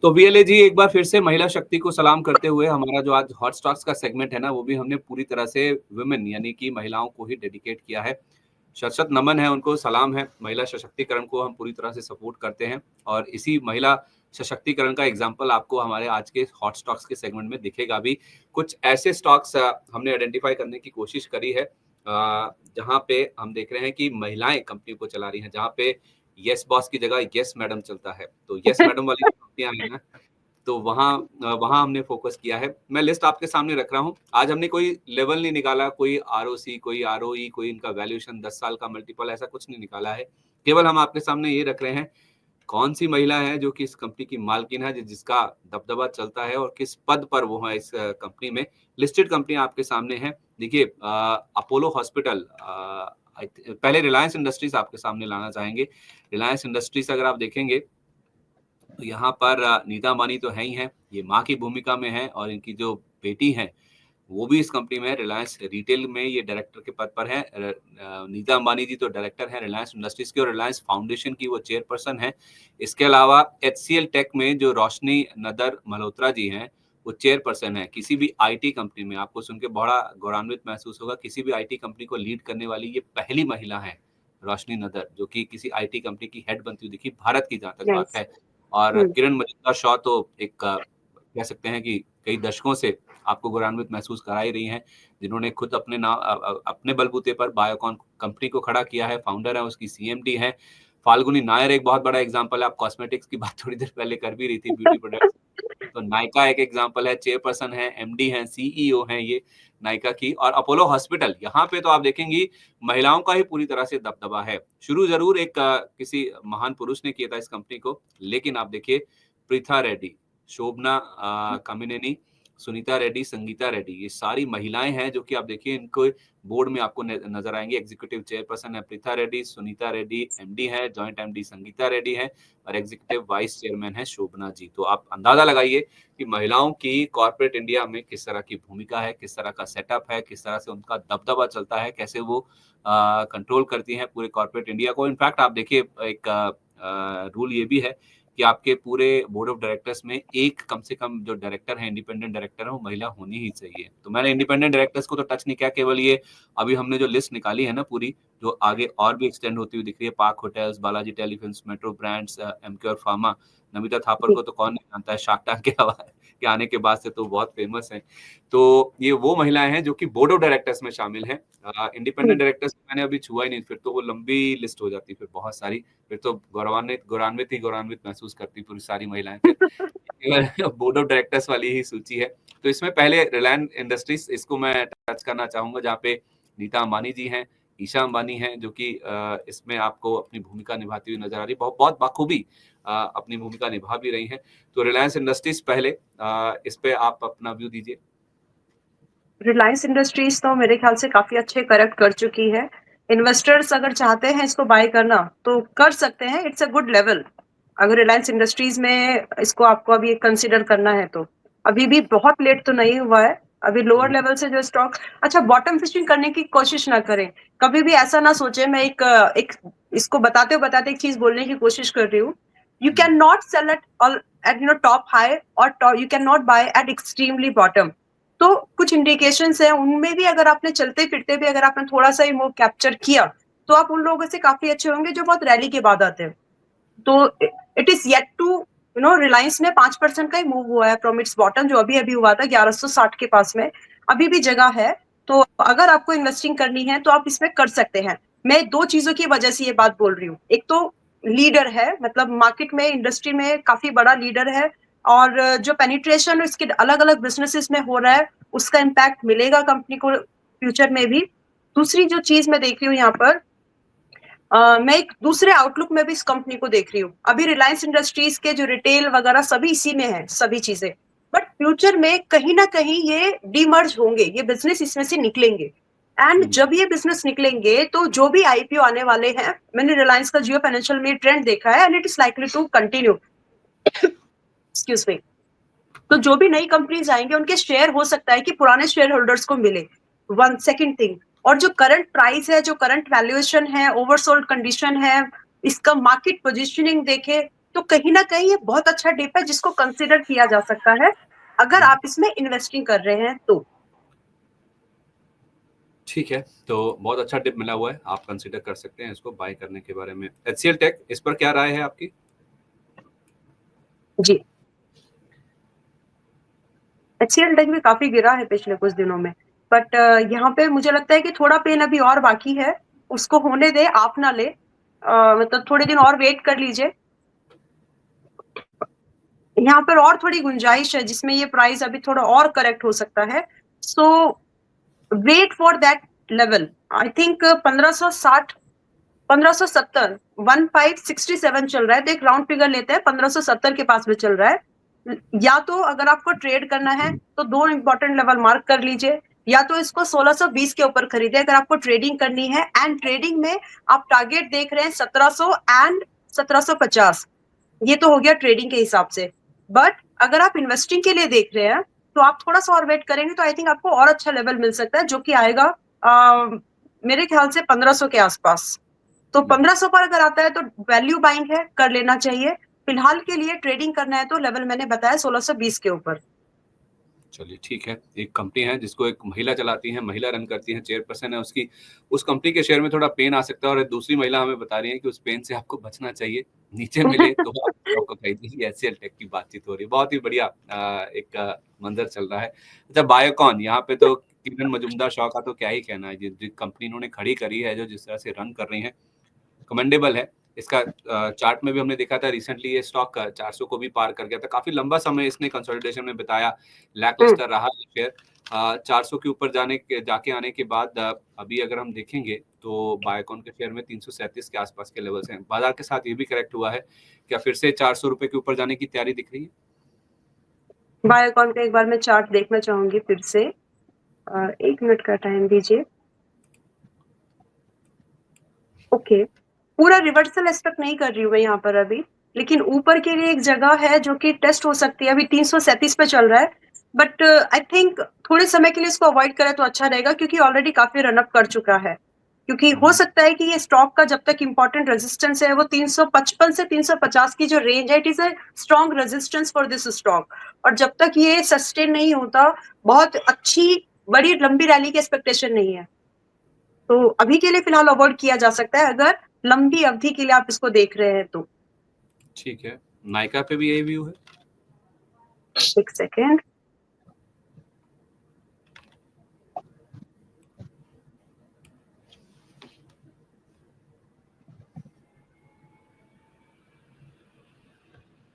तो वीएलए जी एक बार फिर से महिला शक्ति को सलाम करते हुए हमारा जो आज हॉट स्टॉक्स का सेगमेंट है ना, वो भी हमने पूरी तरह से वुमेन यानी कि महिलाओं को ही डेडिकेट किया है। शत-शत नमन है उनको, सलाम है। महिला सशक्तिकरण को हम पूरी तरह से सपोर्ट करते हैं और इसी महिला सशक्तिकरण का एग्जाम्पल आपको हमारे आज के हॉट स्टॉक्स के सेगमेंट में दिखेगा भी। कुछ ऐसे स्टॉक्स हमने आइडेंटिफाई करने की कोशिश करी है जहाँ पे हम देख रहे हैं कि महिलाएं कंपनी को चला रही हैं, जहाँ पे यस बॉस की जगह यस मैडम चलता है। तो यस मैडम वाली जो कंपनियां हैं ना, तो वहाँ हमने फोकस किया है। मैं लिस्ट आपके सामने रख रहा हूँ। आज हमने कोई लेवल नहीं निकाला, कोई आरओसी, कोई आरओई, कोई इनका वैल्यूएशन 10 साल का मल्टीपल, ऐसा कुछ नहीं निकाला है। केवल हम आपके सामने ये रख रहे हैं, कौन सी महिला है जो कि इस कंपनी की मालकिन है, जिसका दबदबा चलता है और किस पद पर वो है इस कंपनी में। लिस्टेड कंपनी आपके सामने है। देखिए अपोलो हॉस्पिटल, पहले रिलायंस इंडस्ट्रीज आपके सामने लाना चाहेंगे। रिलायंस इंडस्ट्रीज अगर आप देखेंगे तो यहाँ पर नीता अंबानी तो है ही हैं, ये माँ की भूमिका में है और इनकी जो बेटी है वो भी इस कंपनी में है। रिलायंस रिटेल में ये डायरेक्टर के पद पर है। नीता अंबानी जी तो डायरेक्टर है रिलायंस इंडस्ट्रीज के और रिलायंस फाउंडेशन की वो चेयरपर्सन है। इसके अलावा एचसीएल टेक में जो रोशनी नदर मल्होत्रा जी हैं, वो चेयरपर्सन है। किसी भी आईटी कंपनी में आपको सुन के बड़ा गौरवान्वित महसूस होगा, किसी भी आईटी कंपनी को लीड करने वाली ये पहली महिला है, रोशनी नदर, जो कि किसी आईटी कंपनी की हेड बनती हुई दिखी भारत की, जहां तक बात है। और किरण मजूमदार शॉ तो एक कह सकते हैं कि कई दशकों से आपको गौरवान्वित महसूस करा ही रही हैं, जिन्होंने खुद अपने नाम अपने बलबूते पर बायोकॉन कंपनी को खड़ा किया है, फाउंडर है, उसकी सीएमडी है। फाल्गुनी नायर एक बहुत बड़ा एग्जांपल है। आप कॉस्मेटिक्स की बात थोड़ी देर पहले कर भी रही थी, ब्यूटी प्रोडक्ट्स, तो नायका एक एग्जांपल है, चेयरपर्सन है, एमडी है, सीईओ है ये नायका की। और अपोलो हॉस्पिटल, यहाँ पे तो आप देखेंगी महिलाओं का ही पूरी तरह से दबदबा है। शुरू जरूर एक किसी महान पुरुष ने किया था इस कंपनी को, लेकिन आप देखिए प्रीथा रेड्डी, शोभना कामिनेनी, सुनीता रेड्डी, संगीता रेड्डी, ये सारी महिलाएं हैं जो कि आप देखिए इनको बोर्ड में आपको नजर आएंगे। एग्जीक्यूटिव चेयरपर्सन है प्रीथा रेड्डी, सुनीता रेड्डी एमडी है, जॉइंट एमडी संगीता रेड्डी है और एग्जीक्यूटिव वाइस चेयरमैन है शोभना जी। तो आप अंदाजा लगाइए कि महिलाओं की कॉर्पोरेट इंडिया में किस तरह की भूमिका है, किस तरह का सेटअप है, किस तरह से उनका दबदबा चलता है, कैसे वो कंट्रोल करती हैं पूरे कॉर्पोरेट इंडिया को। इनफैक्ट आप देखिए एक रूल ये भी है कि आपके पूरे बोर्ड ऑफ डायरेक्टर्स में एक कम से कम जो डायरेक्टर है, इंडिपेंडेंट डायरेक्टर है, वो महिला होनी ही चाहिए। तो मैंने इंडिपेंडेंट डायरेक्टर्स को तो टच नहीं किया, केवल ये अभी हमने जो लिस्ट निकाली है ना पूरी, जो आगे और भी एक्सटेंड होती हुई दिख रही है, park hotels, Balaji telefilms, metro brands, Emcure pharma. Namita Thapar को तो कौन नहीं जानता है, शार्क टैंक के आने के बाद से तो बहुत फेमस है। तो ये वो महिलाएं हैं जो कि बोर्ड ऑफ डायरेक्टर्स में शामिल हैं। इंडिपेंडेंट डायरेक्टर्स मैंने अभी छुआ ही नहीं, फिर तो वो लंबी लिस्ट हो जाती, फिर बहुत सारी, फिर तो गौरवान्वित महसूस करती पूरी सारी महिलाएं। फिर बोर्ड ऑफ डायरेक्टर्स वाली ही सूची है। तो इसमें पहले रिलायंस इंडस्ट्रीज, इसको मैं टच करना चाहूंगा, जहाँ पे नीता अंबानी जी हैं, ईशा अंबानी हैं, जो कि इसमें आपको अपनी भूमिका निभाती हुई नजर आ रही, बहुत बखूबी अपनी भूमिका निभा भी रही हैं। तो रिलायंस इंडस्ट्रीज पहले, इस पे आप अपना व्यू दीजिए। रिलायंस इंडस्ट्रीज तो मेरे ख्याल से काफी अच्छे करेक्ट कर चुकी है। इन्वेस्टर्स अगर चाहते हैं इसको बाय करना तो कर सकते हैं, इट्स अ गुड लेवल। अगर रिलायंस इंडस्ट्रीज में इसको आपको अभी कंसिडर करना है तो अभी भी बहुत लेट तो नहीं हुआ है। अभी लोअर लेवल से जो स्टॉक, अच्छा बॉटम फिशिंग करने की कोशिश ना करें। कभी भी ऐसा ना सोचे, मैं एक इसको बताते बताते एक चीज बोलने की कोशिश कर रही हूँ। You can not sell at top high और you can not buy at extremely bottom. तो कुछ इंडिकेशंस है, उनमें भी अगर आपने चलते फिरते भी अगर आपने थोड़ा सा ही मूव कैप्चर किया तो आप उन लोगों से काफी अच्छे होंगे जो बहुत रैली के बाद आते हैं। तो it is yet to Reliance में 5% का ही मूव हुआ है फ्रॉम इट्स बॉटम, जो अभी अभी हुआ था 1160 के पास में। अभी भी जगह है, तो अगर आपको इन्वेस्टिंग करनी है तो आप इसमें कर सकते हैं। मैं दो चीजों की वजह से ये बात बोल रही हूँ। एक तो लीडर है, मतलब मार्केट में, इंडस्ट्री में काफी बड़ा लीडर है, और जो पेनिट्रेशन इसके अलग अलग बिजनेसेस में हो रहा है उसका इम्पैक्ट मिलेगा कंपनी को फ्यूचर में भी। दूसरी जो चीज मैं देख रही हूँ यहाँ पर, मैं एक दूसरे आउटलुक में भी इस कंपनी को देख रही हूँ। अभी रिलायंस इंडस्ट्रीज के जो रिटेल वगैरह सभी इसी में है, सभी चीजें, बट फ्यूचर में कहीं ना कहीं ये डीमर्ज होंगे, ये बिजनेस इसमें से निकलेंगे। एंड जब ये बिजनेस निकलेंगे तो जो भी आईपीओ आने वाले हैं, मैंने रिलायंस का जियो फाइनेंशियल में ट्रेंड देखा है and it is likely to continue. Excuse me. तो जो भी नई कंपनीज आएंगे उनके शेयर हो सकता है कि पुराने शेयर होल्डर्स को मिले। वन सेकंड थिंग, और जो करंट प्राइस है, जो करंट वैल्यूएशन है, ओवरसोल्ड कंडीशन है, इसका मार्केट पोजीशनिंग देखे तो कहीं ना कहीं ये बहुत अच्छा डिप है जिसको कंसिडर किया जा सकता है अगर आप इसमें इन्वेस्टिंग कर रहे हैं तो। ठीक है, तो बहुत अच्छा टिप मिला हुआ है, आप कंसिडर कर सकते हैं इसको बाय करने के बारे में। एचसीएल टेक, इस पर क्या राय है आपकी? जी, एचसीएल टेक भी काफी गिरा है पिछले कुछ दिनों में, बट यहाँ पे मुझे लगता है कि थोड़ा पेन अभी और बाकी है, उसको होने दे, आप ना ले, मतलब थोड़े दिन और वेट कर लीजिए। यहाँ पर और थोड़ी गुंजाइश है जिसमें ये प्राइस अभी थोड़ा और करेक्ट हो सकता है, so wait for that level. I think 1560 1570 1567 चल रहा है, तो एक राउंड फिगर लेते हैं, 1570 के पास में चल रहा है। या तो अगर आपको ट्रेड करना है तो दो इंपॉर्टेंट लेवल मार्क कर लीजिए, या तो इसको 1620 के ऊपर खरीदे अगर आपको ट्रेडिंग करनी है, एंड ट्रेडिंग में आप टारगेट देख रहे हैं 1700 एंड 1750, ये तो हो गया ट्रेडिंग के हिसाब से। बट अगर आप इन्वेस्टिंग के लिए देख रहे हैं तो आप थोड़ा सा और वेट करेंगे तो आई थिंक आपको और अच्छा लेवल मिल सकता है, जो कि आएगा मेरे ख्याल से 1500 के आसपास। तो 1500 पर अगर आता है तो वैल्यू बाइंग है, कर लेना चाहिए। फिलहाल के लिए ट्रेडिंग करना है तो लेवल मैंने बताया 1620 के ऊपर। चलिए ठीक है, एक कंपनी है जिसको एक महिला चलाती है, महिला रन करती है, चेयरपर्सन है उसकी, उस कंपनी के शेयर में थोड़ा पेन आ सकता है और दूसरी महिला हमें बता रही है कि उस पेन से आपको बचना चाहिए, नीचे मिले तो आप स्टॉक को खरीदिए। एचसीएल टेक की बातचीत हो रही है, बहुत ही बढ़िया एक मंजर चल रहा है। अच्छा, बायोकॉन, यहाँ पे तो किरण मजूमदार शॉ का तो क्या ही कहना है, जिस कंपनी इन्होंने खड़ी करी है, जो जिस तरह से रन कर रही है, कमेंडेबल है। इसका चार्ट में भी हमने देखा था रिसेंटली, ये स्टॉक 400 को भी पार कर गया था, काफी लंबा समय इसने कंसोलिडेशन में बिताया, लैकलस्टर रहा शेयर। 400 के ऊपर जाके आने के बाद अभी अगर हम देखेंगे तो बायोकॉन के शेयर में 337 के आसपास के लेवल्स हैं। बाजार के साथ ये भी करेक्ट हुआ है, क्या फिर से 400 रुपए के ऊपर जाने की तैयारी दिख रही है? बायोकॉन का एक बार मैं चार्ट देखना चाहूंगी फिर से, 1 मिनट का टाइम दीजिए। ओके, पूरा रिवर्सल एक्सपेक्ट नहीं कर रही हूँ मैं यहाँ पर अभी, लेकिन ऊपर के लिए एक जगह है जो कि टेस्ट हो सकती है। अभी 337 पे चल रहा है, बट आई थिंक थोड़े समय के लिए इसको अवॉइड करें तो अच्छा रहेगा, क्योंकि ऑलरेडी काफी रनअप कर चुका है। क्योंकि हो सकता है कि ये स्टॉक का जब तक इंपॉर्टेंट रेजिस्टेंस है वो 355 से 350 की जो रेंज है, it is a strong resistance for this stock, और जब तक ये सस्टेन नहीं होता, बहुत अच्छी बड़ी लंबी रैली की एक्सपेक्टेशन नहीं है। तो अभी के लिए फिलहाल अवॉइड किया जा सकता है अगर लंबी अवधि के लिए आप इसको देख रहे हैं तो। ठीक है, नायका पे भी यही व्यू है? एक सेकेंड,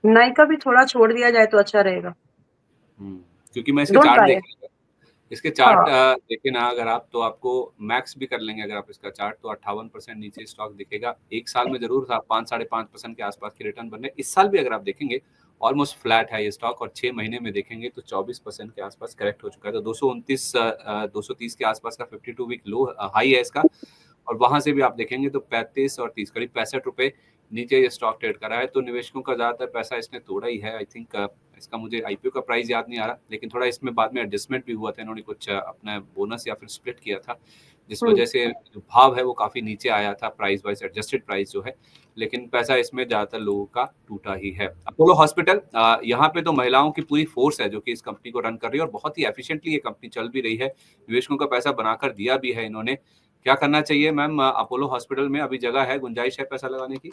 नायका भी थोड़ा छोड़ दिया जाए तो अच्छा रहेगा। क्योंकि मैं इसके डोंट चार्ट बाय। देख रहा था, इसके चार्ट हाँ, देखे ना अगर आप, तो आपको मैक्स भी कर लेंगे अगर आप इसका चार्ट, तो 58% नीचे स्टॉक दिखेगा। एक साल में जरूर था 5-5.5% के आसपास के रिटर्न बनने, इस साल भी अगर आप देखेंगे ऑलमोस्ट फ्लैट है ये स्टॉक, और 6 महीने में देखेंगे तो 24% के आसपास करेक्ट हो चुका है। तो 229 230 के आसपास का 52 वीक लो हाई है इसका, और वहां से भी आप देखेंगे तो 35 और 30 करीब 65 रुपए नीचे ये स्टॉक ट्रेड करा है। तो निवेशकों का ज्यादातर पैसा इसने तोड़ा ही है। आई थिंक इसका मुझे आईपीओ का प्राइस याद नहीं आ रहा, लेकिन थोड़ा इसमें बाद में एडजस्टमेंट भी हुआ था, इन्होंने कुछ अपना बोनस या फिर स्प्लिट किया था, जिस वजह से जो भाव है वो काफी नीचे आया था प्राइस वाइज, एडजस्टेड प्राइस जो है। लेकिन पैसा इसमें ज्यादातर लोगों का टूटा ही है। अपोलो हॉस्पिटल, यहाँ पे तो महिलाओं की पूरी फोर्स है जो कि इस कंपनी को रन कर रही है, और बहुत ही एफिशिएंटली ये कंपनी चल भी रही है, निवेशकों का पैसा बनाकर दिया भी है इन्होंने। क्या करना चाहिए मैम अपोलो हॉस्पिटल में? अभी जगह है, गुंजाइश है पैसा लगाने की?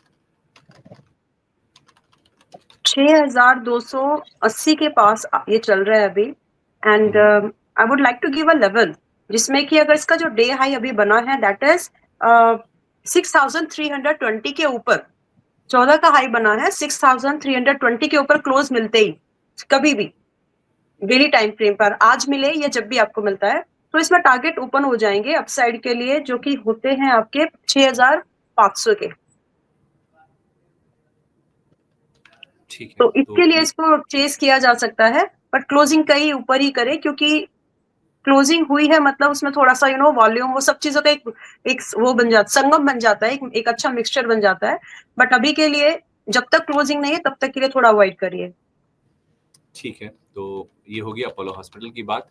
6280 के पास ये चल रहा है अभी, and I would like to give a level जिसमें कि अगर इसका जो डे हाई अभी बना है दैट इज 6320 के ऊपर, 14 का हाई बना है, 6320 के ऊपर क्लोज मिलते ही कभी भी डेली टाइम फ्रेम पर, आज मिले या जब भी आपको मिलता है, तो इसमें टारगेट ओपन हो जाएंगे अपसाइड के लिए, जो कि होते हैं आपके 6500 के। ठीक है, तो तो इसके लिए इसको चेस किया जा सकता है, बट क्लोजिंग कहीं ऊपर ही करे, क्योंकि क्लोजिंग हुई है मतलब उसमें थोड़ा सा वॉल्यूम, वो सब चीजों का एक वो बन जाता, संगम बन जाता है, एक अच्छा मिक्सचर बन जाता है। बट अभी के लिए जब तक क्लोजिंग नहीं है तब तक के लिए थोड़ा अवॉइड करिए। ठीक है, तो ये होगी अपोलो हॉस्पिटल की बात।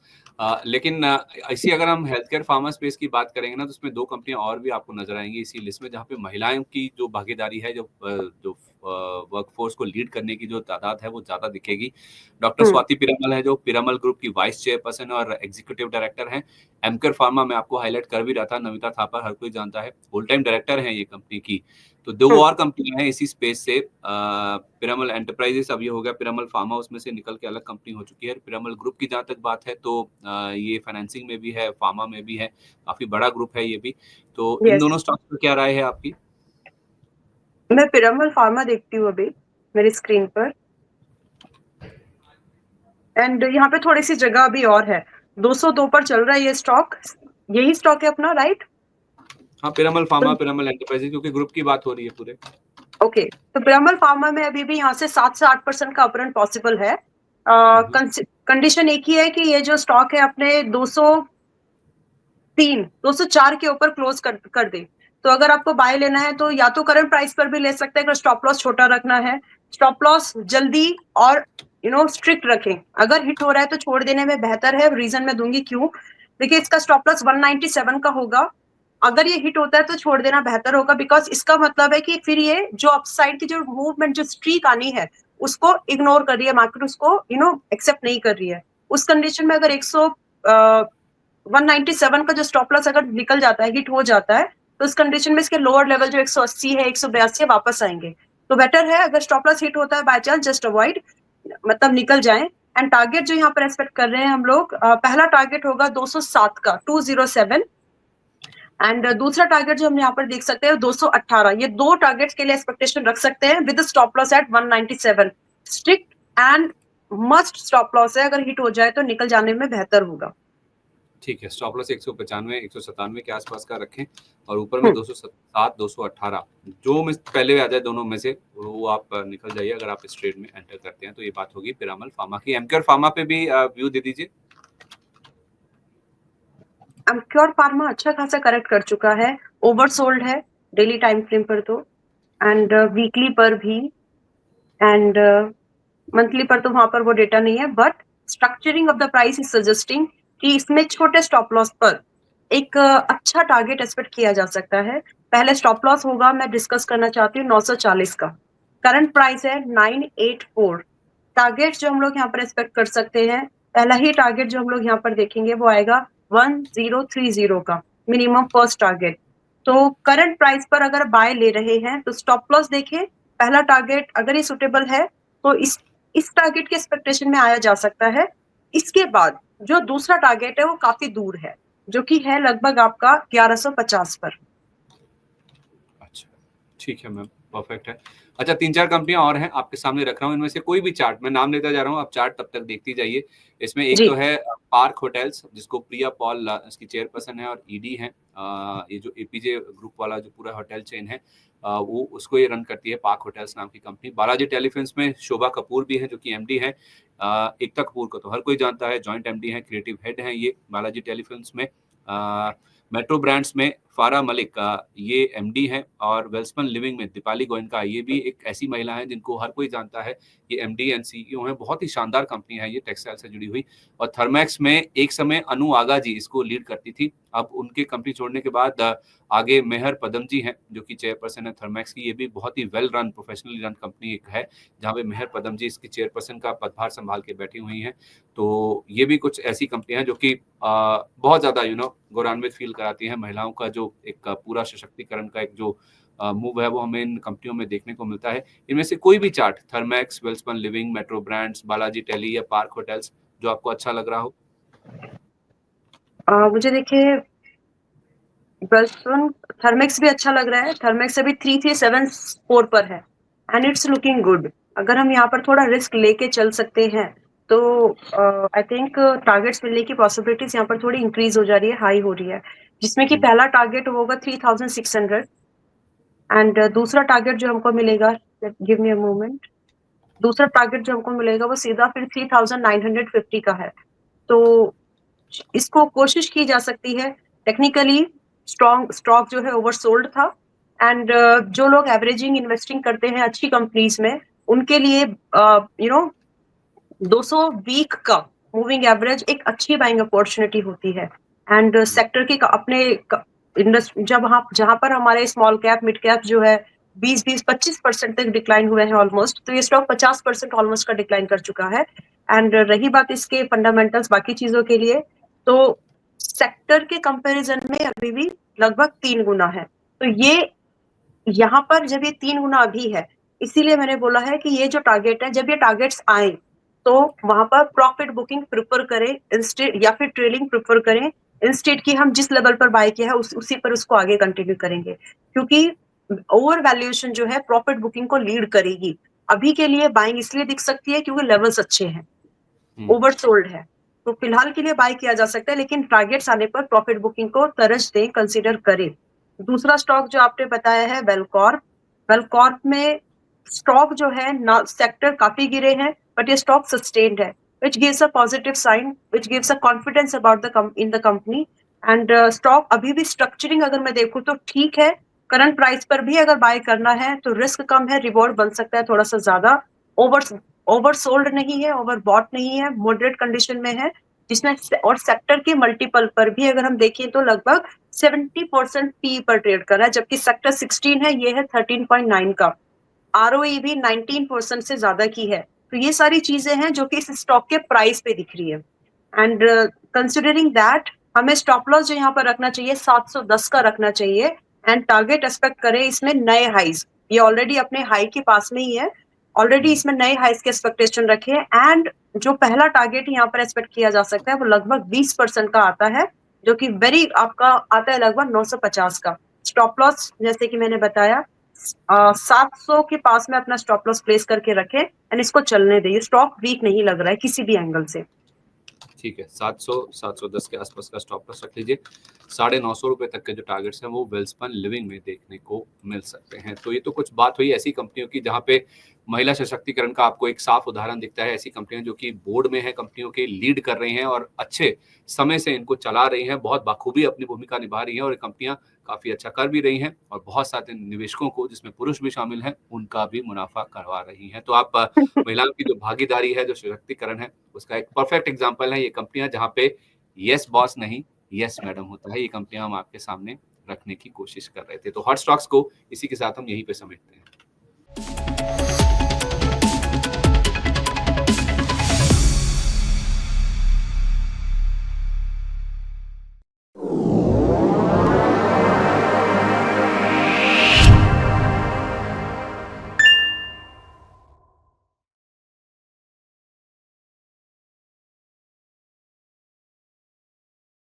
लेकिन ऐसी अगर हम हेल्थ केयर फार्मा स्पेस की बात करेंगे ना, तो उसमें दो कंपनियां और भी आपको नजर आएंगी इसी लिस्ट में, जहाँ पे महिलाओं की जो भागीदारी है, जो वर्कफोर्स को लीड करने की जो तादाद है वो ज्यादा दिखेगी। डॉक्टर स्वाति पीरामल है जो पीरामल ग्रुप की वाइस चेयरपर्सन और एग्जीक्यूटिव डायरेक्टर हैं। एमकर फार्मा में आपको हाईलाइट कर भी रहा था, नमिता थापर हर कोई जानता है, फुल टाइम डायरेक्टर हैं ये कंपनी की। तो दो और कंपनियां हैं इसी स्पेस से, पिरामल एंटरप्राइजेस अब ये हो गया पिरामल फार्मा, उसमें से निकल के अलग कंपनी हो चुकी है। पिरामल ग्रुप की जहां तक बात है तो ये फाइनेंसिंग में भी है, फार्मा में भी है, काफी बड़ा ग्रुप है ये भी। तो इन दोनों स्टॉक्स पर क्या राय है आपकी? मैं पिरामल फार्मा देखती हूँ अभी मेरी स्क्रीन पर, एंड यहाँ पे थोड़ी सी जगह अभी और है। 202 पर चल रहा है ये स्टॉक, यही स्टॉक है अपना, राइट? हाँ, पिरामल फार्मा, पिरामल एंटरप्राइजेस, क्योंकि ग्रुप की बात हो रही है पूरे। ओके, तो पिरामल फार्मा में अभी भी यहाँ से 7 से 8% का अपरन पॉसिबल है। कंडीशन एक ही है कि ये जो स्टॉक है अपने 203, 204 के ऊपर क्लोज कर दे। तो अगर आपको बाय लेना है तो या तो करंट प्राइस पर भी ले सकते हैं, अगर स्टॉप लॉस छोटा रखना है। स्टॉप लॉस जल्दी और स्ट्रिक्ट रखें, अगर हिट हो रहा है तो छोड़ देने में बेहतर है। रीजन मैं दूंगी क्यों। देखिए, इसका स्टॉप लॉस 197 का होगा, अगर ये हिट होता है तो छोड़ देना बेहतर होगा, बिकॉज इसका मतलब है कि फिर ये जो अपसाइड की जो मूवमेंट, जो स्ट्रीक आनी है, उसको इग्नोर कर रही है मार्केट, उसको एक्सेप्ट नहीं कर रही है। उस कंडीशन में अगर 197 का जो स्टॉप लॉस अगर निकल जाता है, हिट हो जाता है, तो उस कंडीशन में इसके लोअर लेवल जो 180 है, 182 वापस आएंगे। तो बेटर है अगर स्टॉप लॉस हिट होता है बाय चांस, जस्ट अवॉइड, मतलब निकल जाएं। एंड टारगेट जो यहाँ पर एक्सपेक्ट कर रहे हैं हम लोग, पहला टारगेट होगा 207 का, 207, एंड दूसरा टारगेट जो हम यहाँ पर देख सकते हैं 218। ये दो टारगेट्स के लिए एक्सपेक्टेशन रख सकते हैं with stop loss at 197। Strict and must stop loss है, अगर हिट हो जाए तो निकल जाने में बेहतर होगा। ठीक है, स्टॉप लॉस 195, 197 के आसपास का रखें, और ऊपर में 207, 218 जो में पहले आ जाए दोनों में से वो आप निकल जाइए अगर आप इस ट्रेड में एंटर करते हैं। तो ये बात होगी पिरामल फार्मा की। एमकेआर फार्मा पे भी व्यू दे दीजिए। एमक्योर फार्मा अच्छा खासा करेक्ट कर चुका है, ओवरसोल्ड है डेली टाइम फ्रेम पर तो, एंड वीकली पर भी, एंड मंथली पर तो वहां पर वो डेटा नहीं है, but structuring of the price is suggesting कि इसमें छोटे स्टॉप लॉस पर एक अच्छा टारगेट एक्सपेक्ट किया जा सकता है। पहले स्टॉप लॉस होगा, मैं डिस्कस करना चाहती हूँ 940 का, करंट प्राइस है 984। टारगेट जो हम लोग यहाँ पर एक्सपेक्ट कर सकते हैं, पहला ही टारगेट जो हम लोग यहाँ पर देखेंगे वो आएगा 1030 का, मिनिमम फर्स्ट टारगेट। तो करंट प्राइस पर अगर बाय ले रहे हैं तो स्टॉप लॉस देखें, पहला टारगेट अगर ये सुटेबल है तो इस टारगेट के एक्सपेक्टेशन में आया जा सकता है। इसके बाद जो दूसरा टारगेट है वो काफी दूर है, जो कि है लगभग आपका 1150 पर। अच्छा, ठीक है मैम, परफेक्ट है। अच्छा, 3-4 कंपनियां और हैं आपके सामने रख रहा हूँ, इनमें से कोई भी चार्ट, मैं नाम लेता जा रहा हूँ, आप चार्ट तब तक देखती जाइए। इसमें एक तो है पार्क होटल्स, जिसको प्रिया पॉल इसकी चेयरपर्सन है और ईडी है। ये जो एपीजे ग्रुप वाला जो पूरा होटल चेन है, वो उसको ये रन करती है, पार्क होटल्स नाम की कंपनी। बालाजी टेलीफिल्म्स में शोभा कपूर भी है जो कि एमडी है। एकता कपूर को तो हर कोई जानता है, जॉइंट एमडी है, क्रिएटिव हेड है ये बालाजी टेलीफिल्म्स में। मेट्रो ब्रांड्स में फारा मलिक ये एमडी हैं, और वेल्सपन लिविंग में दीपाली गोयनका, ये भी एक ऐसी महिला है जिनको हर कोई जानता है, ये एमडी एंड सीईओ हैं। बहुत ही शानदार कंपनी है ये, टेक्सटाइल से जुड़ी हुई। और थर्मैक्स में एक समय अनु आगा जी इसको लीड करती थी, अब उनके कंपनी छोड़ने के बाद आगे मेहर पदम जी हैं जो कि चेयरपर्सन है थर्मैक्स की। ये भी बहुत ही well run, professionally run company एक है, जहाँ पे मेहर पदम जी इसकी चेयरपर्सन का पदभार संभाल के बैठी हुई हैं। तो ये भी कुछ ऐसी कंपनियां हैं जो कि बहुत ज्यादा गौरवान्वित फील कराती हैं। महिलाओं का जो एक पूरा सशक्तिकरण का एक जो मूव है वो हमें इन कंपनियों में देखने को मिलता है। इनमें से कोई भी chart, Thermax, Welspun Living, Metro Brands, Balaji Tele या पार्क होटल्स, जो आपको अच्छा लग रहा हो। मुझे देखिए वेल्सपन, थर्मैक्स भी अच्छा लग रहा है। थर्मैक्स अभी 3374 पर है एंड इट्स लुकिंग गुड। अगर हम यहाँ पर थोड़ा रिस्क लेके चल सकते हैं तो आई थिंक टारगेट्स मिलने की पॉसिबिलिटीज यहाँ पर थोड़ी इंक्रीज हो जा रही है, हाई हो रही है, जिसमें कि पहला टारगेट होगा 3600, एंड दूसरा टारगेट जो हमको मिलेगा, गिव मी अ मोमेंट, दूसरा टारगेट जो हमको मिलेगा वो सीधा फिर 3950 का है। तो इसको कोशिश की जा सकती है। टेक्निकली स्ट्रॉन्ग स्टॉक जो है ओवरसोल्ड था, एंड जो लोग एवरेजिंग इन्वेस्टिंग करते हैं अच्छी कंपनीज में, उनके लिए 200 वीक का मूविंग एवरेज एक अच्छी बाइंग अपॉर्चुनिटी होती है। एंड सेक्टर के अपने इंडस्ट्री, जब जहां पर हमारे स्मॉल कैप मिड कैप जो है 20-25% तक डिक्लाइन हुए हैं ऑलमोस्ट। तो ये स्टॉक 50% ऑलमोस्ट का डिक्लाइन कर चुका है। एंड रही बात इसके फंडामेंटल्स बाकी चीजों के लिए, तो सेक्टर के कंपैरिजन में अभी भी लगभग 3 गुना है। तो ये यहाँ पर जब ये 3 गुना अभी है, इसीलिए मैंने बोला है कि ये जो टारगेट है, जब ये टारगेट्स आए तो वहां पर प्रॉफिट बुकिंग प्रेफर करें इंस्टेड, या फिर ट्रेलिंग प्रेफर करें इंस्टेड की हम जिस लेवल पर बाय किया है उसी पर उसको आगे कंटिन्यू करेंगे, क्योंकि ओवर वैल्यूएशन जो है प्रॉफिट बुकिंग को लीड करेगी। अभी के लिए बाइंग इसलिए दिख सकती है क्योंकि लेवल्स अच्छे हैं, ओवरसोल्ड है, तो फिलहाल के लिए बाय किया जा सकता है, लेकिन टारगेट्स आने पर प्रॉफिट बुकिंग को तरज दें, कंसीडर करें। दूसरा स्टॉक जो आपने बताया है वेलकॉर्प, वेलकॉर्प में स्टॉक जो है ना, सेक्टर काफी गिरे हैं बट ये स्टॉक सस्टेन्ड है, which gives a positive sign, which gives a confidence about in the company, and stock अभी भी स्ट्रक्चरिंग अगर मैं देखूं तो ठीक है। करंट प्राइस पर भी अगर बाय करना है तो रिस्क कम है, रिवॉर्ड बन सकता है थोड़ा सा ज्यादा। ओवरसोल्ड नहीं है, ओवरबॉट नहीं है, मॉडरेट कंडीशन में है, जिसमें और सेक्टर के मल्टीपल पर भी अगर हम देखें तो लगभग 70% पी पर ट्रेड कर रहा है, जबकि सेक्टर 16 है, ये है 13.9 का। आरओई भी 19% से ज्यादा की है। तो ये सारी चीजें हैं जो कि इस स्टॉक के प्राइस पे दिख रही है। एंड कंसिडरिंग दैट हमें स्टॉप लॉस जो यहाँ पर रखना चाहिए 710 का रखना चाहिए, एंड टारगेट एक्सपेक्ट करें इसमें नए हाइज, ये ऑलरेडी अपने हाई के पास में ही है, ऑलरेडी इसमें नए हाइज के एक्सपेक्टेशन रखे। एंड जो पहला टारगेट यहाँ पर एक्सपेक्ट किया जा सकता है वो लगभग 20% का आता है, जो कि वेरी आपका आता है लगभग 950 का। स्टॉप लॉस जैसे कि मैंने बताया 700 के पास में अपना स्टॉप लॉस प्लेस करके रखें एंड इसको चलने दें। स्टॉक वीक नहीं लग रहा है किसी भी एंगल से। ठीक है, 700-710 के आसपास का स्टॉप लॉस रख लीजिए। 950 रुपए तक के जो टारगेट्स हैं वो वेलस्पन लिविंग में देखने को मिल सकते हैं। तो ये तो कुछ बात हुई ऐसी कंपनियों की जहां पे महिला सशक्तिकरण का आपको एक साफ उदाहरण दिखता है। ऐसी कंपनियां जो कि बोर्ड में है, कंपनियों के लीड कर रही हैं और अच्छे समय से इनको चला रही हैं, बहुत बखूबी अपनी भूमिका निभा रही हैं और ये कंपनियां काफी अच्छा कर भी रही हैं और बहुत सारे निवेशकों को, जिसमें पुरुष भी शामिल हैं, उनका भी मुनाफा करवा रही हैं। तो आप महिलाओं की जो भागीदारी है, जो सशक्तिकरण है, उसका एक परफेक्ट एग्जाम्पल है ये कंपनियां, जहाँ पे यस बॉस नहीं यस मैडम होता है। ये कंपनियां हम आपके सामने रखने की कोशिश कर रहे थे। तो हॉट स्टॉक्स को इसी के साथ हम यहीं पे समेटते हैं।